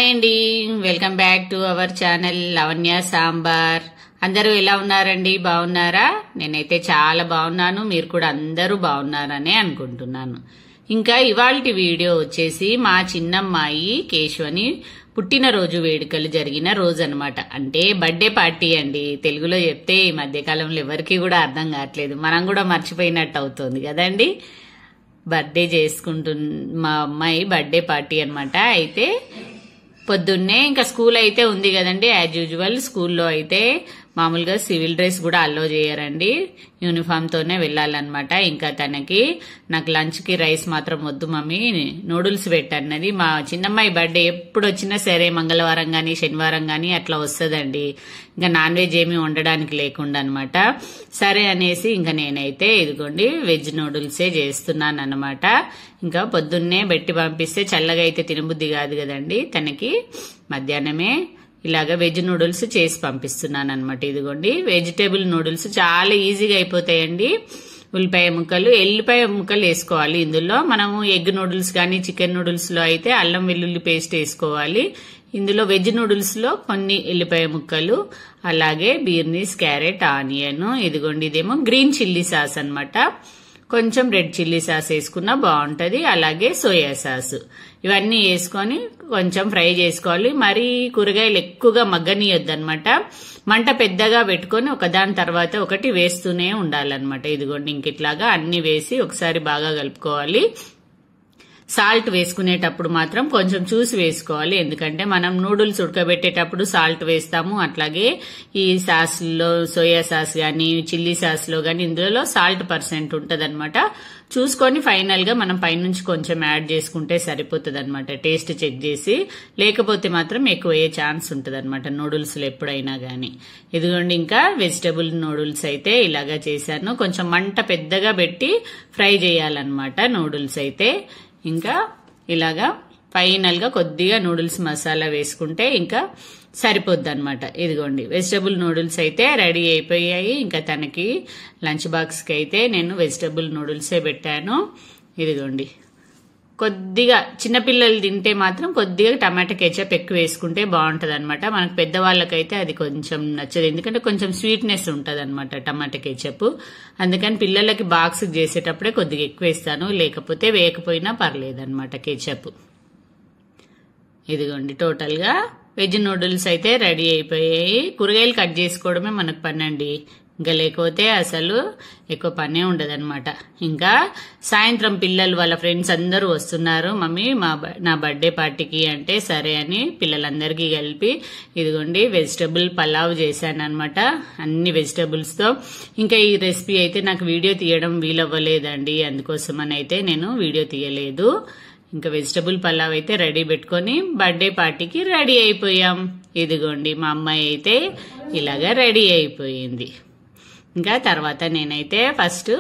Hi అండి, welcome back to our channel Lavanya sambar. అందరూ ఎలా ఉన్నారండి? బాగున్నారా? నేనైతే చాలా బాగున్నాను. మీరు కూడా అందరూ బాగున్నారనే అనుకుంటున్నాను. ఇంకా ఇవాల్టి వీడియో వచ్చేసి మా చిన్నమ్మాయి కేశవని పుట్టినరోజు వేడుకలు జరిగిన రోజు అనమాట. అంటే బర్త్డే పార్టీ అండి. తెలుగులో చెప్తే ఈ మధ్యకాలంలో ఎవరికి కూడా అర్థం కావట్లేదు, మనం కూడా మర్చిపోయినట్టు అవుతుంది కదండి. బర్త్డే మా అమ్మాయి బర్త్డే పార్టీ అనమాట. అయితే పొద్దున్నే ఇంకా స్కూల్ అయితే ఉంది కదండి, యాజ్ యూజువల్ స్కూల్లో అయితే మామూలుగా సివిల్ డ్రెస్ కూడా అల్లో చేయరండి, యూనిఫామ్ తోనే వెళ్ళాలన్నమాట. ఇంకా తనకి నాకు లంచ్ కి రైస్ మాత్రం వద్దు మమ్మీ, నూడిల్స్ పెట్టన్నది. మా చిన్నమ్మాయి బర్త్డే ఎప్పుడు వచ్చినా సరే మంగళవారం గాని శనివారం గాని అట్లా వస్తుందండి. ఇంకా నాన్ వెజ్ ఏమి వండడానికి లేకుండా అనమాట. సరే అనేసి ఇంకా నేనైతే ఇదిగోండి వెజ్ నూడిల్సే చేస్తున్నాను అనమాట. ఇంకా పొద్దున్నే పెట్టి పంపిస్తే చల్లగా అయితే తినబుద్ధి కాదు కదండి తనకి. మధ్యాహ్నమే ఇలాగ వెజ్ నూడిల్స్ చేసి పంపిస్తున్నాను అనమాట. ఇదిగోండి వెజిటేబుల్ నూడిల్స్ చాలా ఈజీగా అయిపోతాయండి. ఉల్లిపాయ ముక్కలు, ఎల్లిపాయ ముక్కలు వేసుకోవాలి ఇందులో. మనము ఎగ్ నూడిల్స్ కానీ చికెన్ నూడిల్స్ లో అయితే అల్లం వెల్లుల్లి పేస్ట్ వేసుకోవాలి. ఇందులో వెజ్ నూడిల్స్ లో కొన్ని ఎల్లిపాయ ముక్కలు, అలాగే బీర్నీస్, క్యారెట్, ఆనియన్. ఇదిగోండి ఇదేమో గ్రీన్ చిల్లీ సాస్ అనమాట. కొంచెం రెడ్ చిల్లీ సాస్ వేసుకున్నా బాగుంటది, అలాగే సోయా సాస్. ఇవన్నీ వేసుకొని కొంచెం ఫ్రై చేసుకోవాలి. మరీ కూరగాయలు ఎక్కువగా మగ్గనీయొద్దు అనమాట. మంట పెద్దగా పెట్టుకొని ఒకదాని తర్వాత ఒకటి వేస్తూనే ఉండాలన్నమాట. ఇదిగోండి ఇంక ఇట్లాగా అన్ని వేసి ఒకసారి బాగా కలుపుకోవాలి. సాల్ట్ వేసుకునేటప్పుడు మాత్రం కొంచెం చూసి వేసుకోవాలి, ఎందుకంటే మనం నూడిల్స్ ఉడకబెట్టేటప్పుడు సాల్ట్ వేస్తాము. అట్లాగే ఈ సాస్ లో సోయా సాస్ గాని చిల్లీ సాస్ లో గాని ఇందులో సాల్ట్ పర్సెంట్ ఉంటదన్నమాట. చూసుకొని ఫైనల్ గా మనం పైనుంచి కొంచెం యాడ్ చేసుకుంటే సరిపోతుంది అనమాట, టేస్ట్ చెక్ చేసి. లేకపోతే మాత్రం ఎక్కువ అయ్యే ఛాన్స్ ఉంటది అనమాట నూడిల్స్ లో ఎప్పుడైనా గానీ. ఇదిగోండి ఇంకా వెజిటబుల్ నూడిల్స్ అయితే ఇలాగా చేశాను. కొంచెం మంట పెద్దగా పెట్టి ఫ్రై చేయాలన్నమాట నూడిల్స్ అయితే. ఇంకా ఇలాగా ఫైనల్ గా కొద్దిగా నూడిల్స్ మసాలా వేసుకుంటే ఇంకా సరిపోద్ది అనమాట. ఇదిగోండి వెజిటబుల్ నూడిల్స్ అయితే రెడీ అయిపోయాయి. ఇంకా తనకి లంచ్ బాక్స్ కి అయితే నేను వెజిటబుల్ నూడిల్సే పెట్టాను. ఇదిగోండి కొద్దిగా చిన్నపిల్లలు తింటే మాత్రం కొద్దిగా టమాటా కెచప్ ఎక్కువ వేసుకుంటే బాగుంటది అనమాట. మనకు పెద్దవాళ్ళకైతే అది కొంచెం నచ్చదు, ఎందుకంటే కొంచెం స్వీట్నెస్ ఉంటది అనమాట టమాటా కెచప్. అందుకని పిల్లలకి బాక్స్ చేసేటప్పుడే కొద్దిగా ఎక్కువ వేస్తాను, లేకపోతే వేయకపోయినా పర్లేదన్నమాట కెచప్. ఇదిగోండి టోటల్ గా వెజ్ నూడిల్స్ అయితే రెడీ అయిపోయాయి. కూరగాయలు కట్ చేసుకోవడమే మనకు పని అండి, ఇంకా లేకపోతే అసలు ఎక్కువ పనే ఉండదన్నమాట. ఇంకా సాయంత్రం పిల్లలు వాళ్ళ ఫ్రెండ్స్ అందరూ వస్తున్నారు, మమ్మీ నా బర్త్డే పార్టీకి అంటే సరే అని పిల్లలందరికీ కలిపి ఇదిగోండి వెజిటబుల్ పలావ్ చేశాను అనమాట, అన్ని వెజిటబుల్స్ తో. ఇంకా ఈ రెసిపీ అయితే నాకు వీడియో తీయడం వీలవ్వలేదండి, అందుకోసమని అయితే నేను వీడియో తీయలేదు. ఇంకా వెజిటబుల్ పలావ్ అయితే రెడీ పెట్టుకొని బర్త్డే పార్టీకి రెడీ అయిపోయాం. ఇదిగోండి మా అమ్మాయి అయితే ఇలాగా రెడీ అయిపోయింది. ఇంకా తర్వాత నేనైతే ఫస్ట్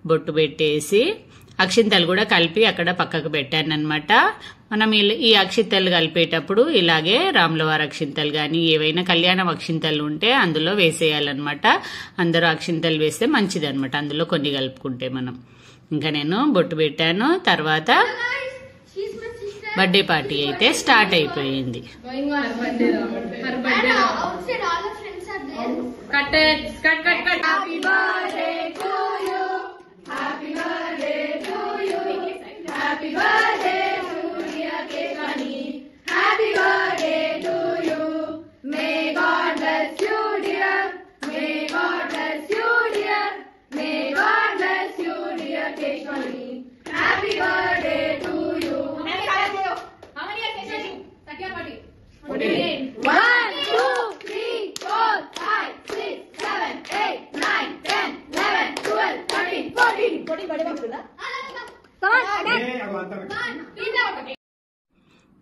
బొట్టు పెట్టేసి అక్షింతలు కూడా కలిపి అక్కడ పక్కకు పెట్టాను అనమాట. మనం ఈ అక్షింతలు కలిపేటప్పుడు ఇలాగే రాములవారి అక్షింతలు గాని ఏవైనా కళ్యాణం అక్షింతలు ఉంటే అందులో వేసేయాలన్నమాట. అందరూ అక్షింతలు వేస్తే మంచిది అనమాట, అందులో కొన్ని కలుపుకుంటే మనం. ఇంకా నేను బొట్టు పెట్టాను. తర్వాత బర్త్డే పార్టీ అయితే స్టార్ట్ అయిపోయింది.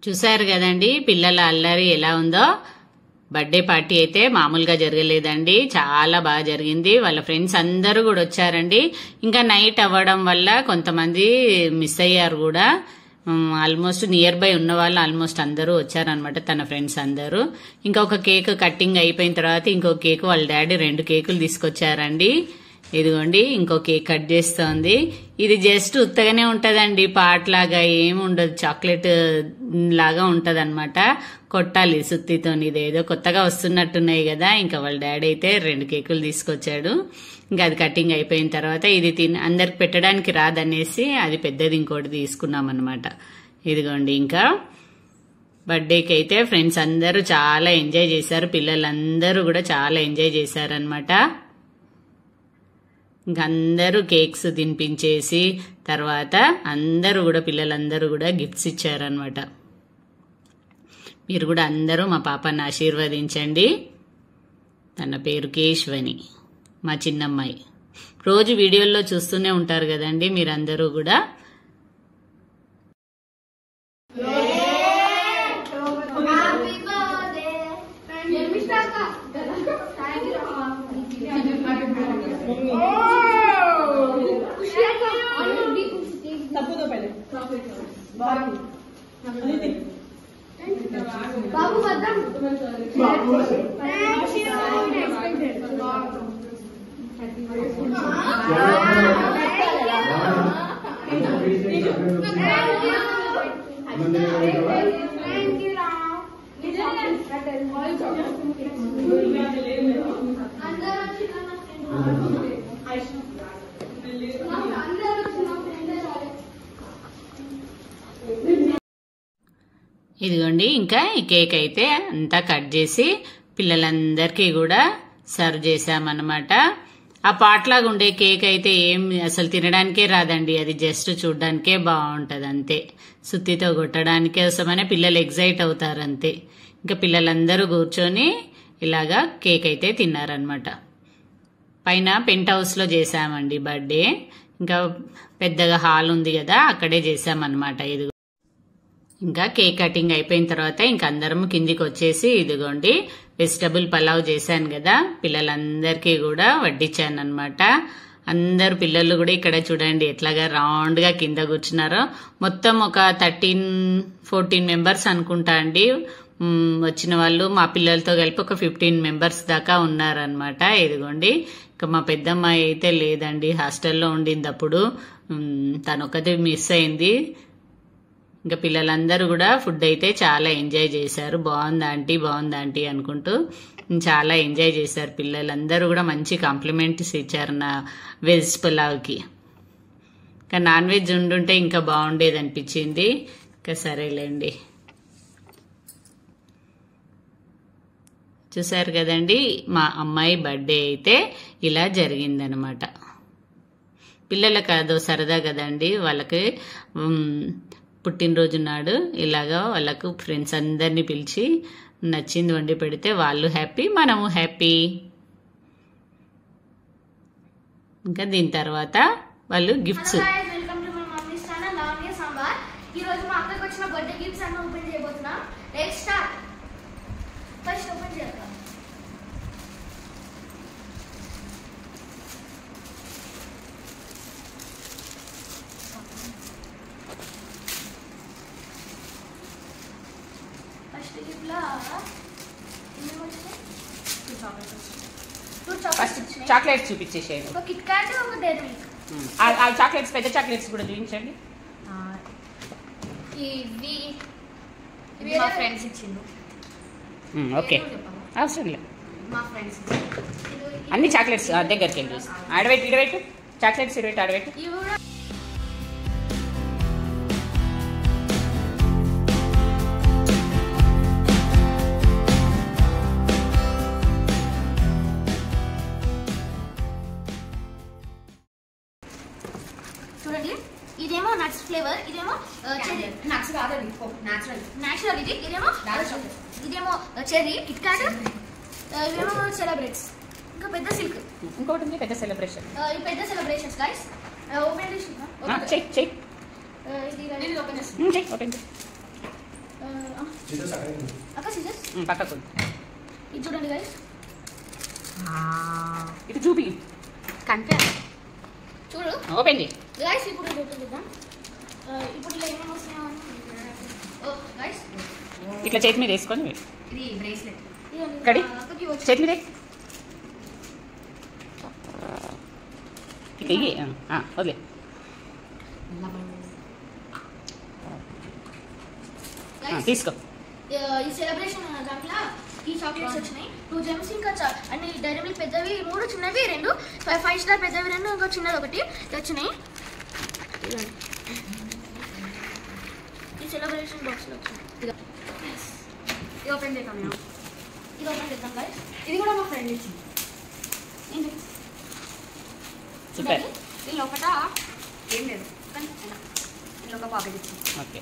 చూశారు కదండి పిల్లల అల్లరి ఎలా ఉందో. బర్త్డే పార్టీ అయితే మామూలుగా జరగలేదండి, చాలా బాగా జరిగింది. వాళ్ళ ఫ్రెండ్స్ అందరూ కూడా వచ్చారండి. ఇంకా నైట్ అవ్వడం వల్ల కొంతమంది మిస్ అయ్యారు కూడా. ఆల్మోస్ట్ నియర్ బై ఉన్న వాళ్ళు ఆల్మోస్ట్ అందరూ వచ్చారనమాట, తన ఫ్రెండ్స్ అందరూ. ఇంకా ఒక కేక్ కటింగ్ అయిపోయిన తర్వాత ఇంకో కేక్ వాళ్ళ డాడీ 2 కేకులు తీసుకొచ్చారండి. ఇదిగోండి ఇంకో కేక్ కట్ చేస్తోంది. ఇది జస్ట్ ఉత్తగానే ఉంటదండి, పాట్ లాగా ఏమి ఉండదు, చాక్లెట్ లాగా ఉంటది అనమాట. కొట్టాలి సుత్తితో. ఇదేదో కొత్తగా వస్తున్నట్టున్నాయి కదా. ఇంకా వాళ్ళ డాడీ అయితే 2 కేకులు తీసుకొచ్చాడు. ఇంకా అది కటింగ్ అయిపోయిన తర్వాత ఇది అందరికి పెట్టడానికి రాదనేసి అది పెద్దది ఇంకోటి తీసుకున్నాం అనమాట. ఇదిగోండి ఇంకా బర్త్డేకి అయితే ఫ్రెండ్స్ అందరూ చాలా ఎంజాయ్ చేశారు, పిల్లలందరూ కూడా చాలా ఎంజాయ్ చేశారనమాట. ఇంక అందరూ కేక్స్ తినిపించేసి తర్వాత అందరూ కూడా పిల్లలందరూ కూడా గిఫ్ట్స్ ఇచ్చారనమాట. మీరు కూడా అందరూ మా పాపని ఆశీర్వదించండి. తన పేరు కేశవని, మా చిన్నమ్మాయి. రోజు వీడియోల్లో చూస్తూనే ఉంటారు కదండి మీరందరూ కూడా. బాబు వద్దాం. ఇదిగోండి ఇంకా ఈ కేక్ అయితే అంతా కట్ చేసి పిల్లలందరికీ కూడా సర్వ్ చేసామన్నమాట. ఆ పాట్లాగా ఉండే కేక్ అయితే ఏం అసలు తినడానికే రాదండి, అది జస్ట్ చూడ్డానికే బాగుంటది అంతే. సుత్తితో కొట్టడానికే వస్తామనే పిల్లలు ఎగ్జైట్ అవుతారు అంతే. ఇంకా పిల్లలందరూ కూర్చొని ఇలాగా కేక్ అయితే తిన్నారనమాట. పైన పెంట్ హౌస్ లో చేసామండి బర్త్డే. ఇంకా పెద్దగా హాల్ ఉంది కదా, అక్కడే చేసామన్నమాట. ఇది ఇంకా కేక్ కటింగ్ అయిపోయిన తర్వాత ఇంకా అందరం కిందికి వచ్చేసి ఇదిగోండి వెజిటబుల్ పలావ్ చేశాను కదా, పిల్లలందరికీ కూడా వడ్డించాను అనమాట. అందరు పిల్లలు కూడా ఇక్కడ చూడండి ఎట్లాగా రౌండ్ గా కింద కూర్చున్నారో. మొత్తం ఒక 13-14 మెంబర్స్ అనుకుంటా అండి వచ్చిన వాళ్ళు. మా పిల్లలతో కలిపి ఒక 15 మెంబర్స్ దాకా ఉన్నారనమాట. ఇదిగోండి ఇంకా మా పెద్దమ్మాయి అయితే లేదండి, హాస్టల్లో ఉండింది అప్పుడు. తనొక్కతే మిస్ అయింది. ఇంకా పిల్లలందరూ కూడా ఫుడ్ అయితే చాలా ఎంజాయ్ చేశారు. బాగుందా ఆంటీ అనుకుంటూ చాలా ఎంజాయ్ చేశారు పిల్లలందరూ కూడా. మంచి కాంప్లిమెంట్స్ ఇచ్చారు నా వెజ్ పులావ్కి. ఇంకా నాన్ వెజ్ ఉండుంటే ఇంకా బాగుండేది అనిపించింది. ఇంకా సరేలేండి. చూసారు కదండి మా అమ్మాయి బర్త్డే అయితే ఇలా జరిగిందనమాట. పిల్లలకు అదో సరదా కదండి, వాళ్ళకి పుట్టినరోజు నాడు ఇలాగా వాళ్ళకు ఫ్రెండ్స్ అందరినీ పిలిచి నచ్చింది వండి పెడితే వాళ్ళు హ్యాపీ, మనము హ్యాపీ. ఇంకా దీని తర్వాత వాళ్ళు gifts. Welcome to my mummies channel Lavanya sambar. ఈ రోజు మా అక్కకి వచ్చిన బర్త్డే గిఫ్ట్స్ అన్ని ఓపెన్ చేయబోతున్నాం. Let's start. ఫస్ట్ ఓపెన్ చేద్దాం. ఫస్ట్ గిఫ్ట్ లో ఎన్ని వచ్చాయి? 2 చాక్లెట్స్. చాక్లెట్స్ చూపించేసేయండి. ఒక కిట్ క్యాట్, ఒక డైరీ మిల్క్. ఆ చాక్లెట్స్, పెద్ద చాక్లెట్స్ కూడా చూపించండి. ఇవి మా ఫ్రెండ్స్ ఇచ్చిండు. ఓకే, అవసరం లేదు. మా ఫ్రెండ్స్ అన్ని చాక్లెట్స్ దగ్గరికి వెళ్ళి చూసి ఆడబెట్టు చాక్లెట్స్ ఆడబెట్టు. ఇవి కూడా చూడండి. ఇదేమో నట్స్ ఫ్లేవర్, ఇదేమో నట్స్ కాదండి, నేచురల్. ఇదేమో చెర్రీ కిట్ క్యాట్, ఇవేమో సెలబ్రేట్స్. ఇంకా పెద్ద సిల్క్. ఇంకోటి ఉంది పెద్ద సెలబ్రేషన్. ఈ పెద్ద సెలబ్రేషన్స్ గైస్. ఓపెన్ చేసి చెక్ ఇది ఓపెన్ చేసి ఓపెన్ అక్క సిజర్స్ పక్కకు. ఇది చూడండి గైస్. ఇది చూపి కంటే చూడు ఓపెన్ చేయి గైస్. ఇప్పుడు ఇది ఓపెన్ చేద్దాం. ఇప్పుడు ఇలా ఏమేమి వస్తున్నాయో గైస్. ఇట్లా చేతి మీద వేసుకొని ఇది బ్రేస్లెట్. కడి అక్కకి వచ్చి చేతి మీద చెయ్యి వదిలే. తీసుకో. ఈ సెలబ్రేషన్ దాంట్లో ఈ చాక్లెట్స్ వచ్చినాయి 2 జెమ్స్ ఇంకా అన్ని డైరీ మిల్క్ పెద్దవి 3 చిన్నవి 2 5 స్టార్ పెద్దవి 2 ఇంకా చిన్నది ఒకటి వచ్చినాయి. ఈ సెలబ్రేషన్ బాక్స్లో వచ్చినాయి. ఇది ఓపెన్ చేద్దాం మేము. ఇది ఓపెన్ చేద్దాం గైస్. ఇది కూడా మా ఫ్రెండ్ ఇచ్చింది. సూపర్. దీని లోపల ఏం లేదు కానీ దీనిలో ఒక పాకెట్ ఇచ్చింది. ఓకే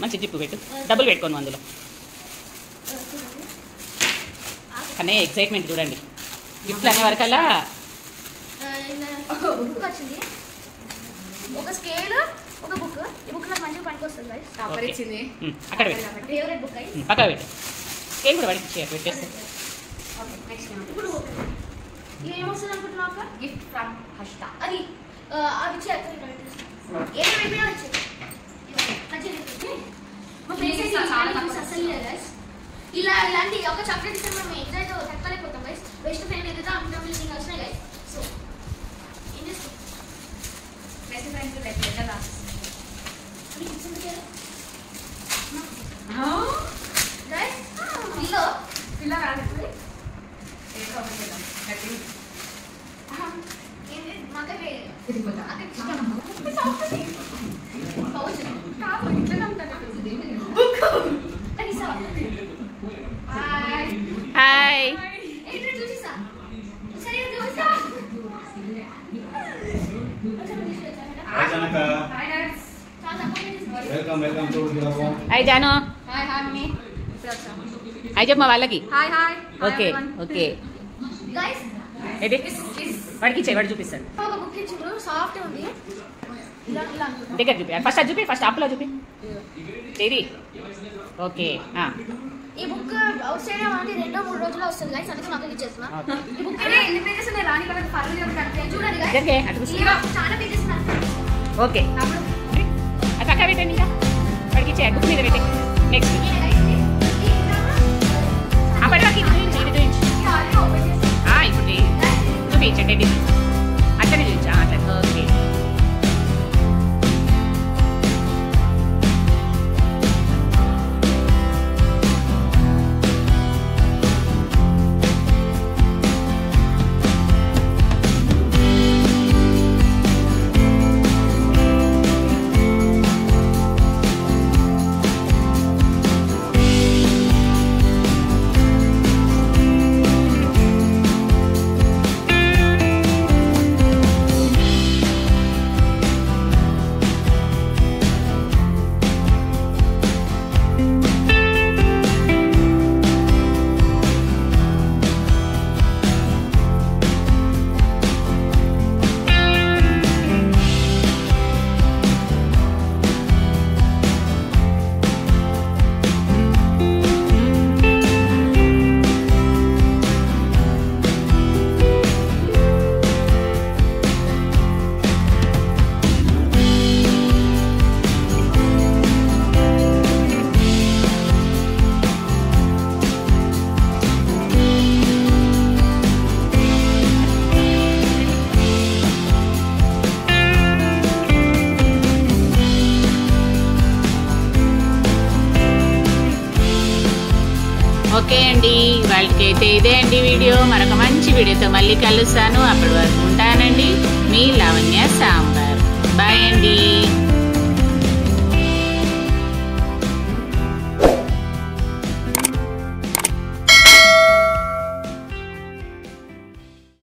మంచి జిప్పు పెట్టు, డబ్బులు పెట్టుకోను అందులో. కానీ ఎక్సైట్మెంట్ చూడండి, గిఫ్ట్లు అనే వరకల్లా. బుక్ వచ్చింది, ఒక స్కేల్, ఒక బుక్. ఈ బుక్ నాకు మంచిగా పనికొస్తుంది గైస్. టాపర్ ఇచ్చింది. అక్కడ పెట్టు, ఫేవరెట్ బుక్ గైస్. పక్క పెట్టు. స్కేల్ కూడా పెట్టేస్తే. ఓకే నెక్స్ట్ ఇప్పుడు ఏమొస్తుంది అనుకుంటున్నావు అక్క? Gift from Harshita. అది అవి ఏమి అయిపోయినా వచ్చేది మా ఫ్రెండ్స్ చాలా అసలు గైస్. ఇలాంటి ఒక చాక్లెట్ ఇస్తే మనం ఎంజాయ్ తక్కువలేకపోతాం గైస్. బెస్ట్ ఫ్రెండ్ ఏదైతే అంతా బిల్డింగ్ వచ్చినాయి గైస్. సో ఏం చేస్తాం బెస్ట్ ఫ్రెండ్స్ లెటర్ రాసి గైస్. పిల్ల రాదు ఏదో ఓపెన్ చేద్దాం. మాకే hi. Hi Jaanu. Hi hi mummy. ఇప్పుడు వచ్చాము. హాయ్ చెప్పు మా వాళ్ళకి. Hi hi. Okay okay. Guys ఏంటి వాడికి ఇచ్చే, వాడు చూపిస్తాడు. ఒక బుక్ ఇచ్చిండ్రు, సాఫ్ట్ ఉంది. ఇలా అనుకుంటా. దగ్గర చూపి, ఫస్ట్ అది చూపి, ఫస్ట్ అప్పులో చూపి. చేరి. ఓకే. ఈ బుక్ అవుట్ సైడ్ మనకి 2-3 రోజుల్లో వస్తుంది గైస్. అందుకే నాకు ఇచ్చేస్తున్నా. ఈ బుక్ ఎన్ని పేజెస్ ఉన్నాయి రాని వాళ్ళకి పర్లేదు కనుక చూడండి గైస్. దగ్గరే అటు చూసి. చాలా పేజెస్ ఉన్నాయి. ఓకే అది పక్క పెట్టండి. ఇంకా వాడికి ఇచ్చే బుక్ మీద పెట్టే. నెక్స్ట్ అప్పటి వరకు ఇది చూపించు, ఇది చూపించు. ఇప్పుడు చూపించండి. ఇది అట్లనే చూపించా, అట్లా. ఓకే. ఓకే అండి, వాళ్ళకైతే ఇదే అండి వీడియో. మరొక మంచి వీడియోతో మళ్ళీ కలుస్తాను. అప్పటి వరకు ఉంటానండి. మీ లావణ్య సాంబార్. బాయ్ అండి.